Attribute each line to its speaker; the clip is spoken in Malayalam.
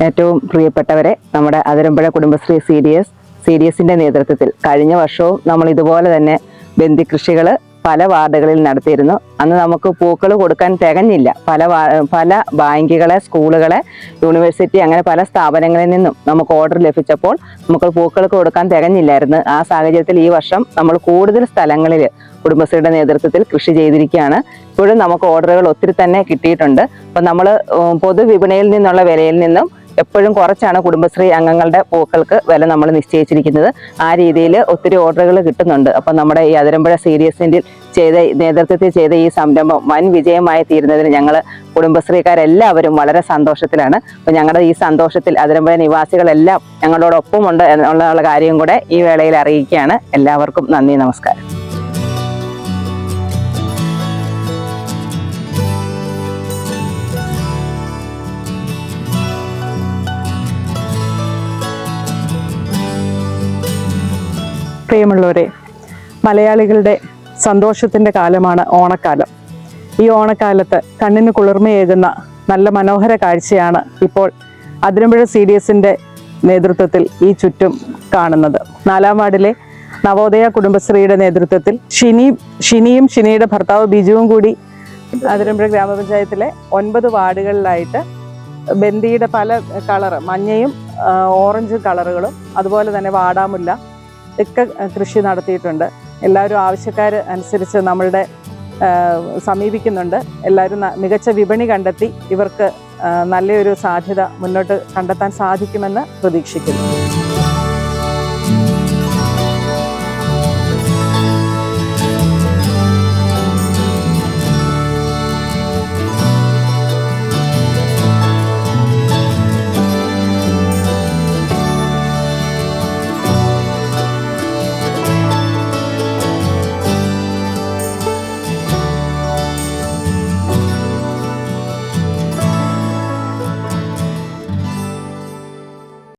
Speaker 1: ഏറ്റവും പ്രിയപ്പെട്ടവരെ, നമ്മുടെ അതിരമ്പുഴ കുടുംബശ്രീ CDSന്റെ നേതൃത്വത്തിൽ കഴിഞ്ഞ വർഷവും നമ്മൾ ഇതുപോലെ തന്നെ ബന്ദി കൃഷികൾ പല വാർഡുകളിൽ നടത്തിയിരുന്നു. അന്ന് നമുക്ക് പൂക്കൾ കൊടുക്കാൻ തികഞ്ഞില്ല. പല ബാങ്കുകളെ, സ്കൂളുകളെ, യൂണിവേഴ്സിറ്റി അങ്ങനെ പല സ്ഥാപനങ്ങളിൽ നിന്നും നമുക്ക് ഓർഡർ ലഭിച്ചപ്പോൾ നമുക്ക് പൂക്കൾക്ക് കൊടുക്കാൻ തികഞ്ഞില്ലായിരുന്നു. ആ സാഹചര്യത്തിൽ ഈ വർഷം നമ്മൾ കൂടുതൽ സ്ഥലങ്ങളിൽ കുടുംബശ്രീയുടെ നേതൃത്വത്തിൽ കൃഷി ചെയ്തിരിക്കുകയാണ്. ഇപ്പോഴും നമുക്ക് ഓർഡറുകൾ ഒത്തിരി തന്നെ കിട്ടിയിട്ടുണ്ട്. അപ്പം നമ്മൾ പൊതുവിപണിയിൽ നിന്നുള്ള വിലയിൽ നിന്നും എപ്പോഴും കുറച്ചാണ് കുടുംബശ്രീ അംഗങ്ങളുടെ പൂക്കൾക്ക് വില നമ്മൾ നിശ്ചയിച്ചിരിക്കുന്നത്. ആ രീതിയിൽ ഒത്തിരി ഓർഡറുകൾ കിട്ടുന്നുണ്ട്. അപ്പം നമ്മുടെ ഈ അതിരമ്പുഴ CDSന്റെ നേതൃത്വത്തിൽ ചെയ്ത ഈ സംരംഭം വൻ വിജയമായി തീരുന്നതിന് ഞങ്ങൾ കുടുംബശ്രീക്കാരെല്ലാവരും വളരെ സന്തോഷത്തിലാണ്. അപ്പം ഞങ്ങളുടെ ഈ സന്തോഷത്തിൽ അതിരമ്പുഴ നിവാസികളെല്ലാം ഞങ്ങളോടൊപ്പമുണ്ട് എന്നുള്ള കാര്യം കൂടെ ഈ വേളയിൽ അറിയിക്കുകയാണ്. എല്ലാവർക്കും നന്ദി, നമസ്കാരം.
Speaker 2: പ്രിയമുള്ളവരെ, മലയാളികളുടെ സന്തോഷത്തിൻ്റെ കാലമാണ് ഓണക്കാലം. ഈ ഓണക്കാലത്ത് കണ്ണിന് കുളിർമയേകുന്ന നല്ല മനോഹര കാഴ്ചയാണ് ഇപ്പോൾ അതിരമ്പുഴ CDSന്റെ നേതൃത്വത്തിൽ ഈ ചുറ്റും കാണുന്നത്. 4-ാം വാർഡിലെ നവോദയ കുടുംബശ്രീയുടെ നേതൃത്വത്തിൽ ഷിനിയും ഷിനിയുടെ ഭർത്താവ് ബിജുവും കൂടി അതിരമ്പുഴ ഗ്രാമപഞ്ചായത്തിലെ 9 വാർഡുകളിലായിട്ട് ബന്ദിയുടെ പല കളർ, മഞ്ഞയും ഓറഞ്ചും കളറുകളും അതുപോലെ തന്നെ വാടാമുല്ല ഒക്കെ കൃഷി നടത്തിയിട്ടുണ്ട്. എല്ലാവരും ആവശ്യക്കാർ അനുസരിച്ച് നമ്മളുടെ സമീപിക്കുന്നുണ്ട്. എല്ലാവരും മികച്ച വിപണി കണ്ടെത്തി ഇവർക്ക് നല്ലൊരു സാധ്യത മുന്നോട്ട് കണ്ടെത്താൻ സാധിക്കുമെന്ന് പ്രതീക്ഷിക്കുന്നു.